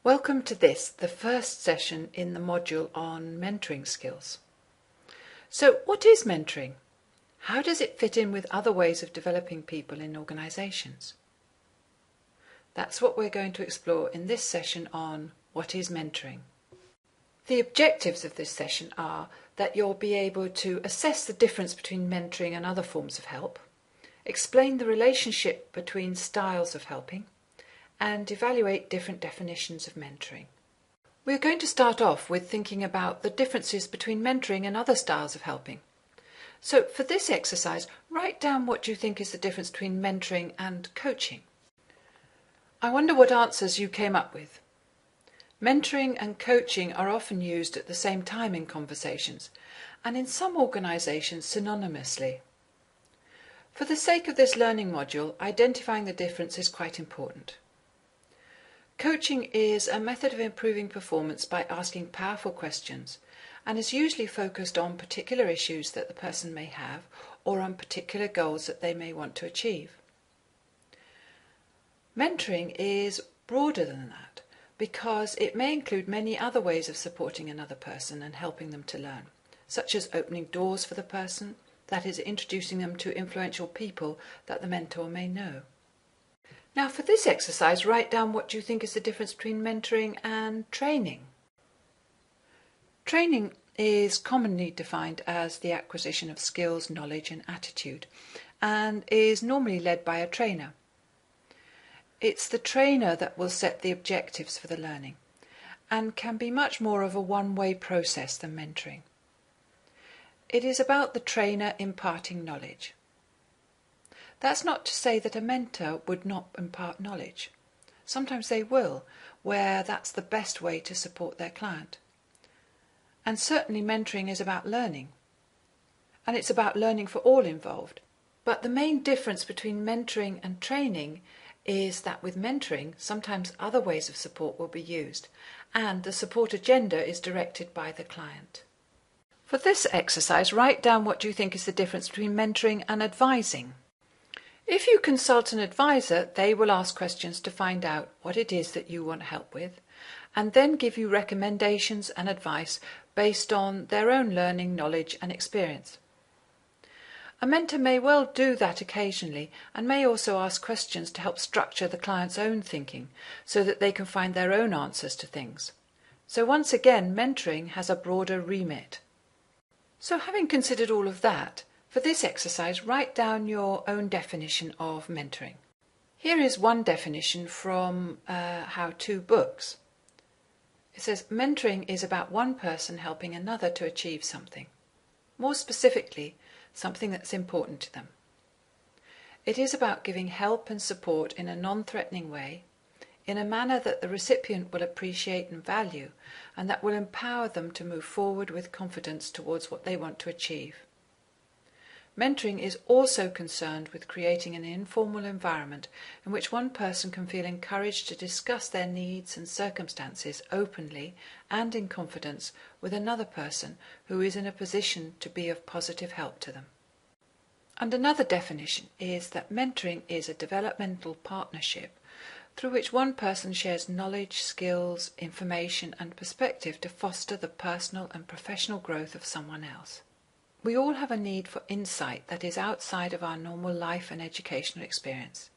Welcome to the first session in the module on mentoring skills. So what is mentoring? How does it fit in with other ways of developing people in organisations? That's what we're going to explore in this session on what is mentoring. The objectives of this session are that you'll be able to assess the difference between mentoring and other forms of help, explain the relationship between styles of helping, and evaluate different definitions of mentoring. We're going to start off with thinking about the differences between mentoring and other styles of helping. So for this exercise, write down what you think is the difference between mentoring and coaching. I wonder what answers you came up with. Mentoring and coaching are often used at the same time in conversations, and in some organisations synonymously. For the sake of this learning module, identifying the difference is quite important. Coaching is a method of improving performance by asking powerful questions and is usually focused on particular issues that the person may have or on particular goals that they may want to achieve. Mentoring is broader than that because it may include many other ways of supporting another person and helping them to learn, such as opening doors for the person, that is, introducing them to influential people that the mentor may know. Now for this exercise, write down what you think is the difference between mentoring and training. Training is commonly defined as the acquisition of skills, knowledge and attitude, and is normally led by a trainer. It's the trainer that will set the objectives for the learning and can be much more of a one-way process than mentoring. It is about the trainer imparting knowledge. That's not to say that a mentor would not impart knowledge. Sometimes they will, where that's the best way to support their client. And certainly mentoring is about learning. And it's about learning for all involved. But the main difference between mentoring and training is that with mentoring, sometimes other ways of support will be used, and the support agenda is directed by the client. For this exercise, write down what you think is the difference between mentoring and advising. If you consult an advisor, they will ask questions to find out what it is that you want help with, and then give you recommendations and advice based on their own learning, knowledge and experience. A mentor may well do that occasionally and may also ask questions to help structure the client's own thinking so that they can find their own answers to things. So once again, mentoring has a broader remit. So having considered all of that, for this exercise, write down your own definition of mentoring. Here is one definition from how-to books. It says, mentoring is about one person helping another to achieve something. More specifically, something that's important to them. It is about giving help and support in a non-threatening way, in a manner that the recipient will appreciate and value, and that will empower them to move forward with confidence towards what they want to achieve. Mentoring is also concerned with creating an informal environment in which one person can feel encouraged to discuss their needs and circumstances openly and in confidence with another person who is in a position to be of positive help to them. And another definition is that mentoring is a developmental partnership through which one person shares knowledge, skills, information and perspective to foster the personal and professional growth of someone else. We all have a need for insight that is outside of our normal life and educational experience.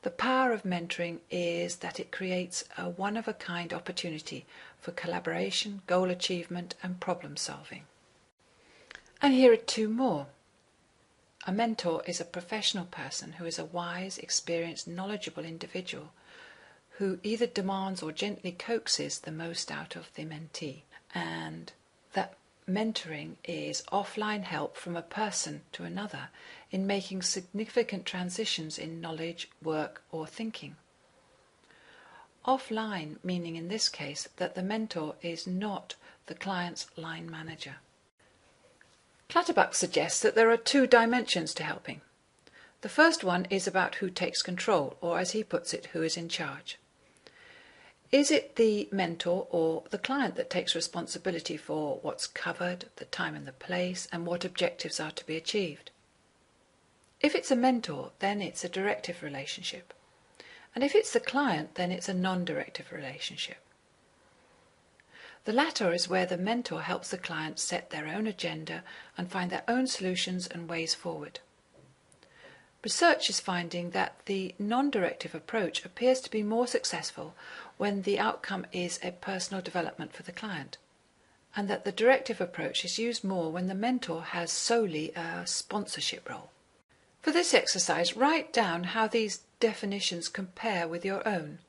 The power of mentoring is that it creates a one-of-a-kind opportunity for collaboration, goal achievement and problem solving. And here are two more. A mentor is a professional person who is a wise, experienced, knowledgeable individual who either demands or gently coaxes the most out of the mentee. And that mentoring is offline help from a person to another in making significant transitions in knowledge, work or thinking. Offline meaning in this case that the mentor is not the client's line manager. Clutterbuck suggests that there are two dimensions to helping. The first one is about who takes control, or as he puts it, who is in charge. Is it the mentor or the client that takes responsibility for what's covered, the time and the place, and what objectives are to be achieved? If it's a mentor, then it's a directive relationship. And if it's the client, then it's a non-directive relationship. The latter is where the mentor helps the client set their own agenda and find their own solutions and ways forward. Research is finding that the non-directive approach appears to be more successful when the outcome is a personal development for the client, and that the directive approach is used more when the mentor has solely a sponsorship role. For this exercise, write down how these definitions compare with your own,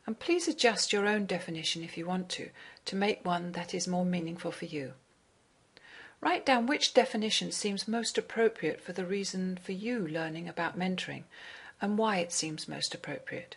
and please adjust your own definition if you want to make one that is more meaningful for you. Write down which definition seems most appropriate for the reason for you learning about mentoring and why it seems most appropriate.